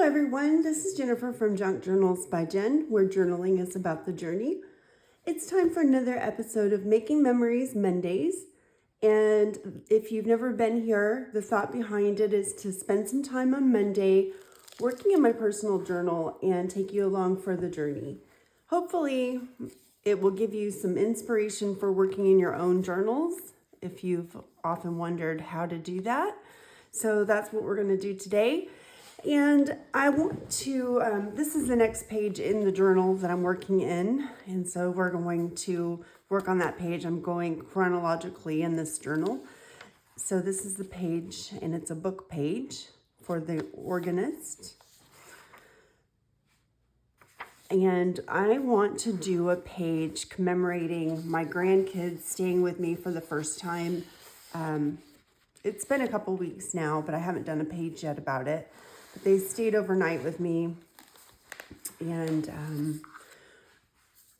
everyone, this is Jennifer from Junk Journals by Jen, where journaling is about the journey. It's time for another episode of Making Memories Mondays. And if you've never been here, the thought behind it is to spend some time on Monday working in my personal journal and take you along for the journey. Hopefully, it will give you some inspiration for working in your own journals if you've often wondered how to do that. So that's what we're going to do today. And I want to, this is the next page in the journal that I'm working in. And so we're going to work on that page. I'm going chronologically in this journal. So this is the page, and it's a book page for the organist. And I want to do a page commemorating my grandkids staying with me for the first time. It's been a couple weeks now, but I haven't done a page yet about it. But they stayed overnight with me, and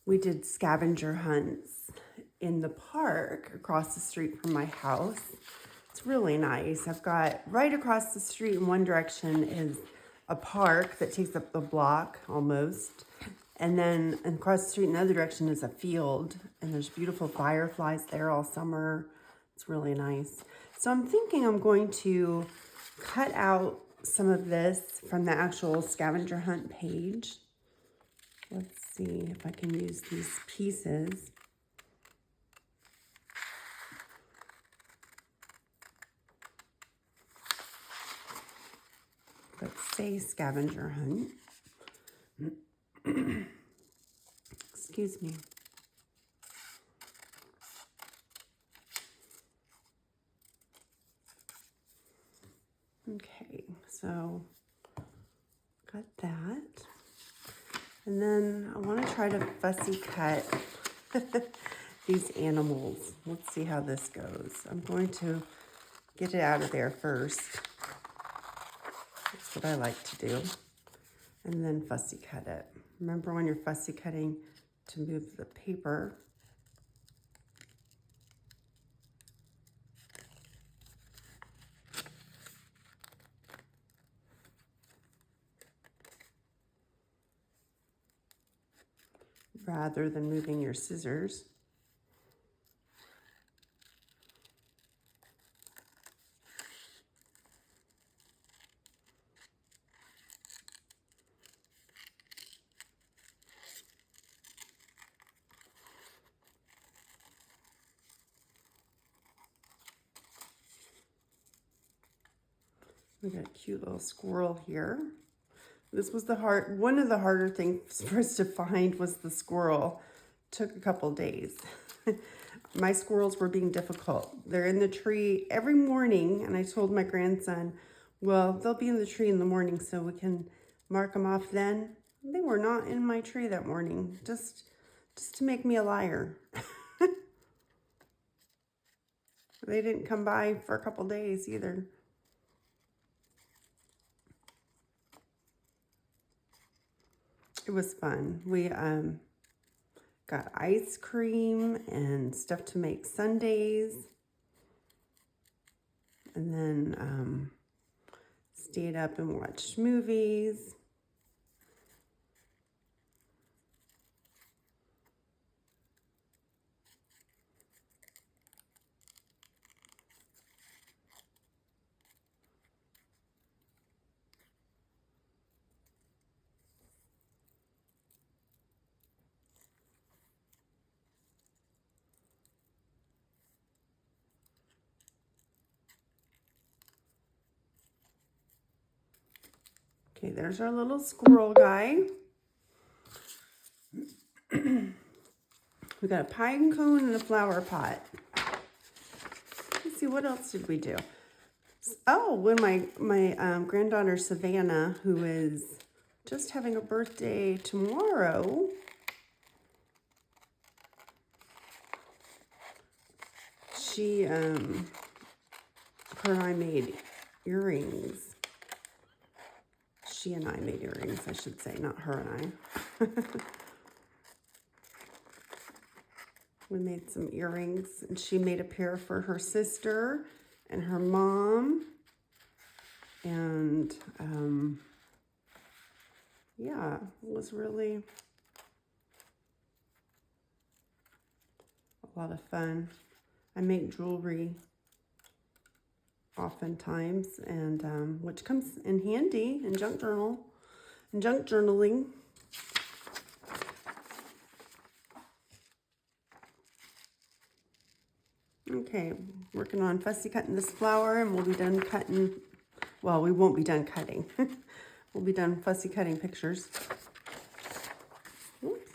we did scavenger hunts in the park across the street from my house. It's really nice. I've got right across the street in one direction is a park that takes up the block almost. And then across the street in the other direction is a field, and there's beautiful fireflies there all summer. It's really nice. So I'm thinking I'm going to cut out some of this from the actual scavenger hunt page. Let's see if I can use these pieces. Let's say scavenger hunt. Excuse me. Okay, so got that. And then I want to try to fussy cut these animals. Let's see how this goes. I'm going to get it out of there first. That's what I like to do. And then fussy cut it. Remember when you're fussy cutting to move the paper. Rather than moving your scissors. We got a cute little squirrel here. This was one of the harder things for us to find was the squirrel. Took a couple days. My squirrels were being difficult. They're in the tree every morning, and I told my grandson, well, they'll be in the tree in the morning so we can mark them off then. They were not in my tree that morning, just to make me a liar. They didn't come by for a couple days either. It was fun. We got ice cream and stuff to make sundaes. And then stayed up and watched movies. Okay, there's our little squirrel guy. We got a pine cone and a flower pot. Let's see, what else did we do? Oh, when my granddaughter Savannah, who is just having a birthday tomorrow, she, her and I made earrings. She and I made earrings, I should say, not her and I. We made some earrings, and she made a pair for her sister and her mom. And was really a lot of fun. I make jewelry oftentimes, and which comes in handy in junk journaling. Okay, working on fussy cutting this flower, and we'll be done cutting. Well, we won't be done cutting. We'll be done fussy cutting pictures. Oops.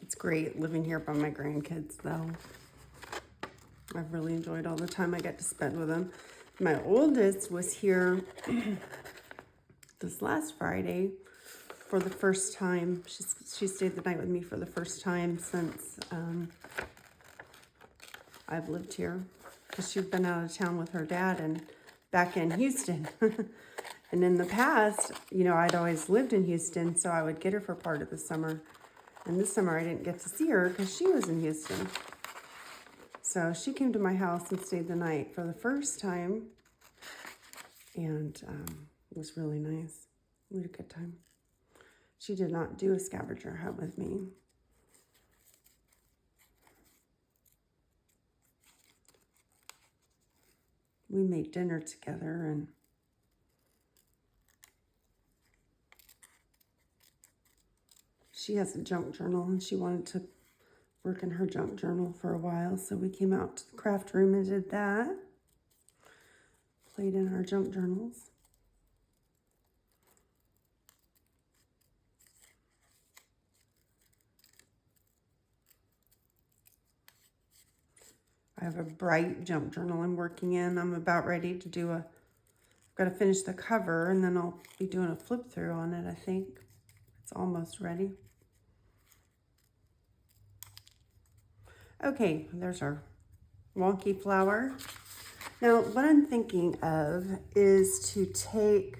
It's great living here by my grandkids, though. I've really enjoyed all the time I get to spend with them. My oldest was here this last Friday for the first time. She stayed the night with me for the first time since I've lived here, because she'd been out of town with her dad and back in Houston. And in the past, you know, I'd always lived in Houston, so I would get her for part of the summer. And this summer I didn't get to see her because she was in Houston. So she came to my house and stayed the night for the first time. And it was really nice. We had a good time. She did not do a scavenger hunt with me. We made dinner together, and she has a junk journal, and she wanted to work in her junk journal for a while, so we came out to the craft room and did that. Played in our junk journals. I have a bright junk journal I'm working in. I'm about ready to do I've got to finish the cover, and then I'll be doing a flip through on it, I think. It's almost ready. Okay, there's our wonky flower. Now, what I'm thinking of is to take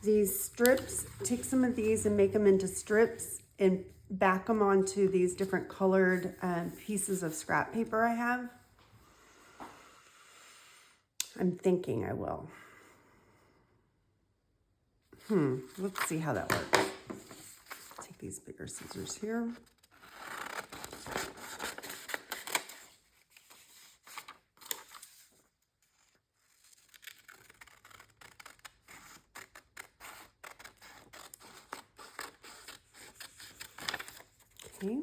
these strips, take some of these and make them into strips and back them onto these different colored pieces of scrap paper I have. I'm thinking I will. Let's see how that works. Take these bigger scissors here. Okay.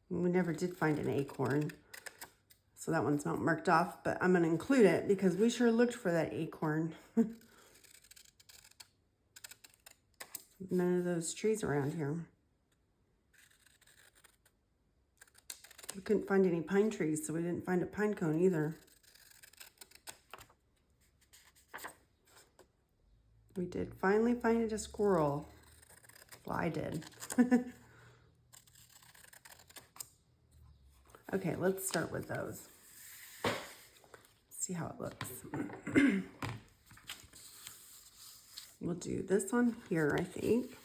We never did find an acorn, so that one's not marked off, but I'm going to include it because we sure looked for that acorn. None of those trees around here. We couldn't find any pine trees, so we didn't find a pine cone either. We did finally find a squirrel. Well, I did. Okay, let's start with those. See how it looks. We'll do this one here, I think.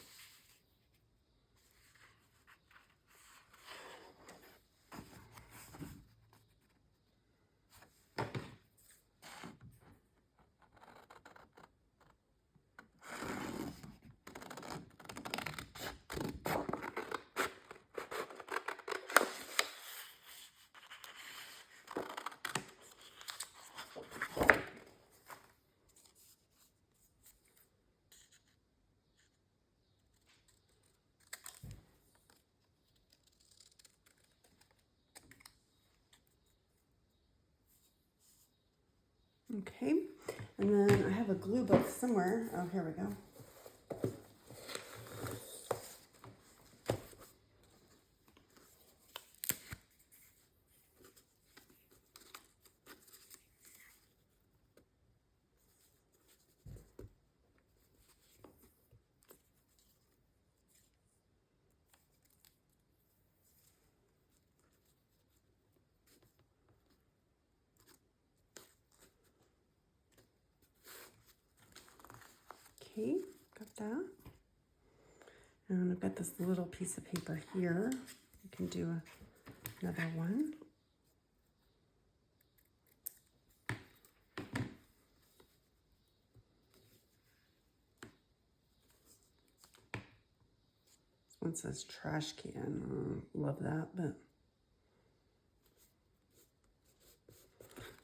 Okay, and then I have a glue book somewhere. Oh, here we go. Okay, got that. And I've got this little piece of paper here. You can do another one. This one says trash can. Love that, but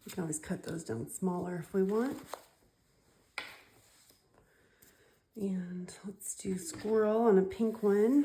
we can always cut those down smaller if we want. And let's do squirrel on a pink one.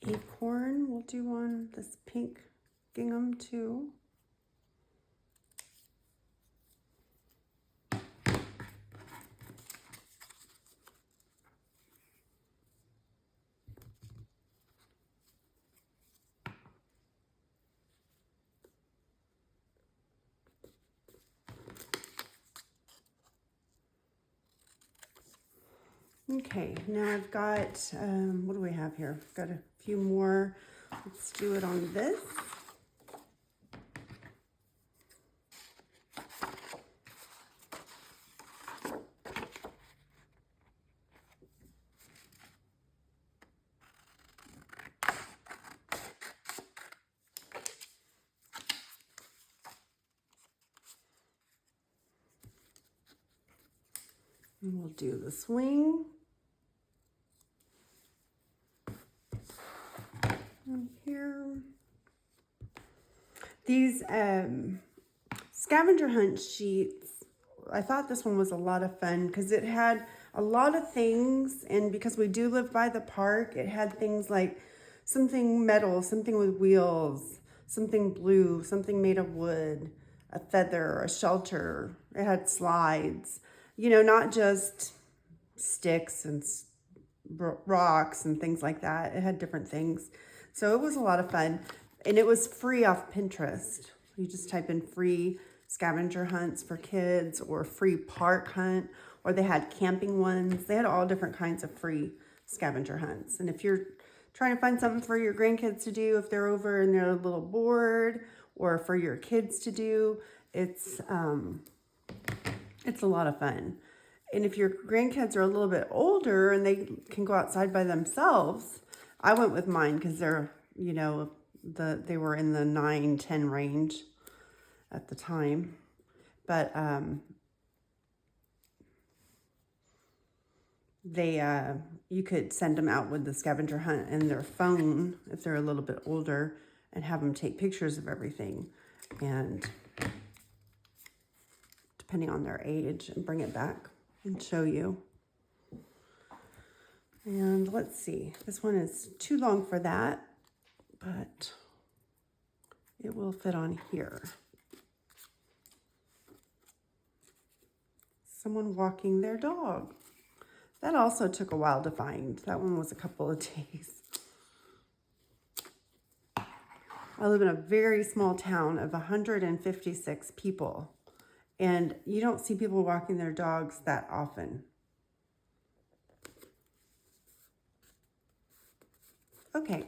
Acorn, we'll do on this pink gingham too. Okay, now I've got, what do we have here? I've got a few more. Let's do it on this. And we'll do the swing. And here. These scavenger hunt sheets, I thought this one was a lot of fun because it had a lot of things, and because we do live by the park, it had things like something metal, something with wheels, something blue, something made of wood, a feather, a shelter. It had slides, you know, not just sticks and rocks and things like that. It had different things. So it was a lot of fun. And it was free off Pinterest. You just type in free scavenger hunts for kids or free park hunt, or they had camping ones. They had all different kinds of free scavenger hunts. And if you're trying to find something for your grandkids to do, if they're over and they're a little bored, or for your kids to do, it's a lot of fun. And if your grandkids are a little bit older and they can go outside by themselves, I went with mine because they're, you know, they were in the 9-10 range at the time. But you could send them out with the scavenger hunt and their phone if they're a little bit older, and have them take pictures of everything, and depending on their age, and bring it back and show you. And let's see, this one is too long for that, but it will fit on here. Someone walking their dog. That also took a while to find. That one was a couple of days. I live in a very small town of 156 people, And you don't see people walking their dogs that often. Okay,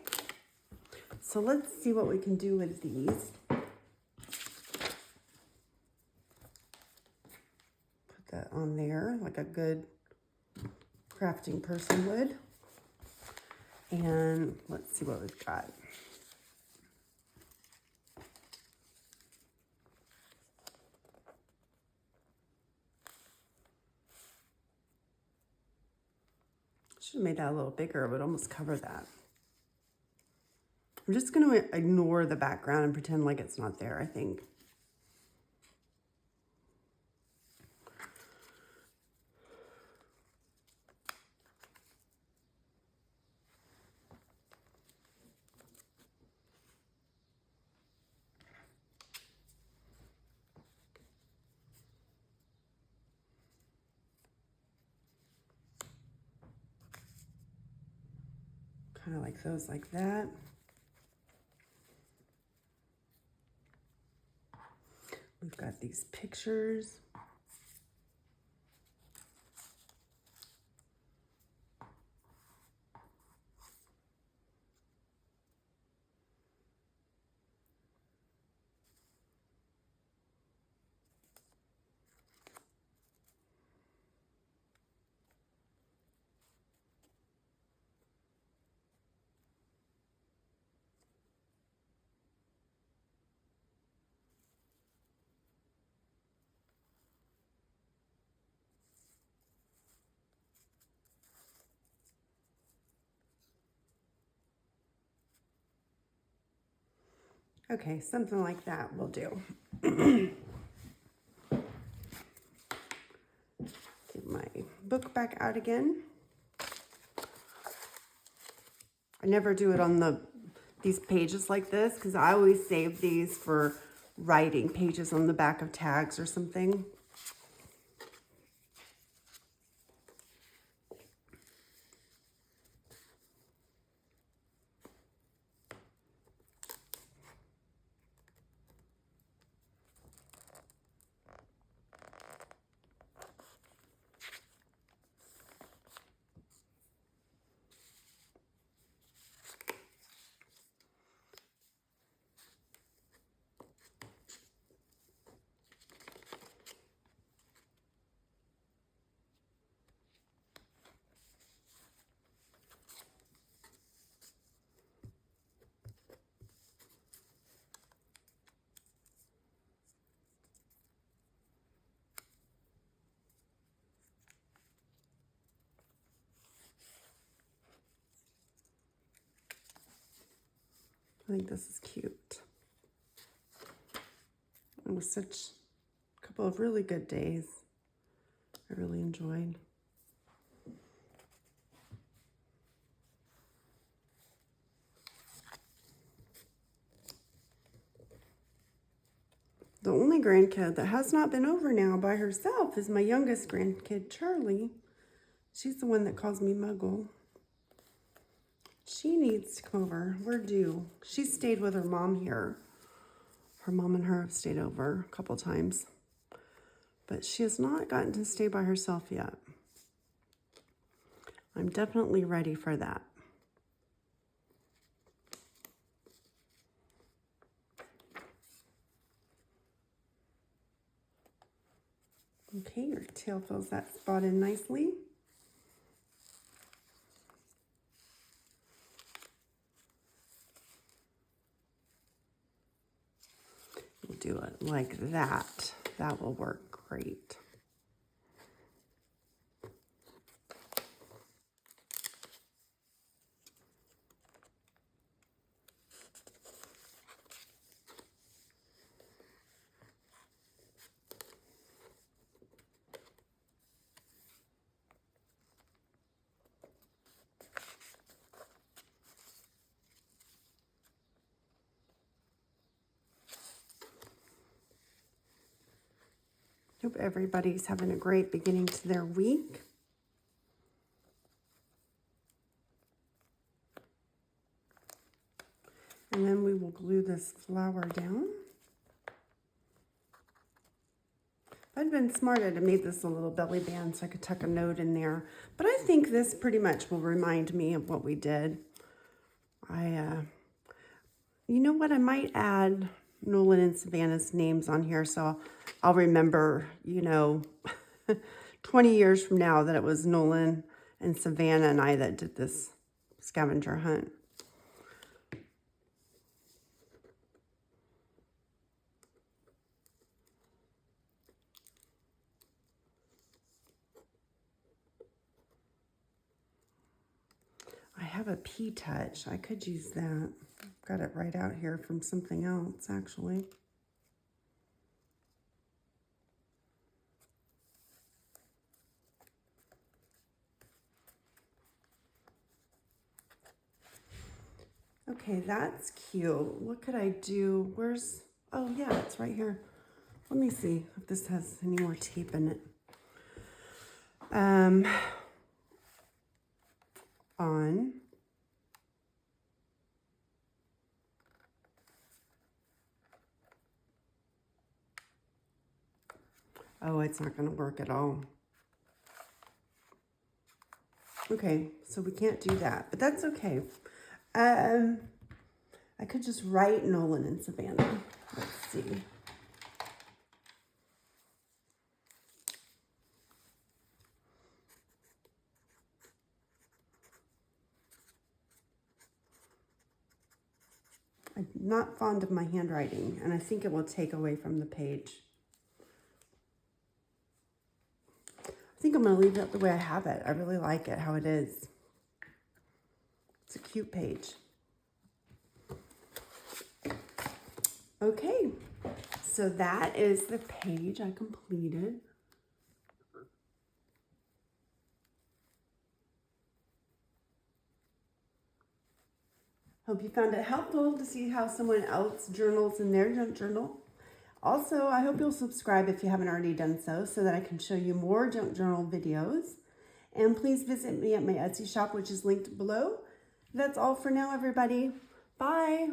so let's see what we can do with these. Put that on there like a good crafting person would. And let's see what we've got. Should have made that a little bigger. It would almost cover that. I'm just going to ignore the background and pretend like it's not there, I think. Kind of like those like that. We've got these pictures. Okay, something like that will do. Get my book back out again. I never do it on these pages like this because I always save these for writing pages on the back of tags or something. I think this is cute. It was such a couple of really good days. I really enjoyed. The only grandkid that has not been over now by herself is my youngest grandkid, Charlie. She's the one that calls me Muggle. She needs to come over. We're due. She stayed with her mom here. Her mom and her have stayed over a couple times. But she has not gotten to stay by herself yet. I'm definitely ready for that. Okay, your tail fills that spot in nicely. We'll do it like that. That will work great. Hope everybody's having a great beginning to their week. And then we will glue this flower down. If I'd been smart, I'd have made this a little belly band so I could tuck a note in there. But I think this pretty much will remind me of what we did. You know what? I might add Nolan and Savannah's names on here so I'll remember, 20 years from now that it was Nolan and Savannah and I that did this scavenger hunt. I have a P-Touch. I could use that. I've got it right out here from something else, actually. Okay, that's cute. What could I do? Oh yeah, it's right here. Let me see if this has any more tape in it. On. Oh, it's not going to work at all. Okay, so we can't do that, but that's okay. I could just write Nolan and Savannah. Let's see. I'm not fond of my handwriting, and I think it will take away from the page. I think I'm going to leave it the way I have it. I really like it how it is. It's a cute page. Okay, so that is the page I completed. Hope you found it helpful to see how someone else journals in their junk journal. Also, I hope you'll subscribe if you haven't already done so that I can show you more junk journal videos. And please visit me at my Etsy shop, which is linked below. That's all for now, everybody. Bye.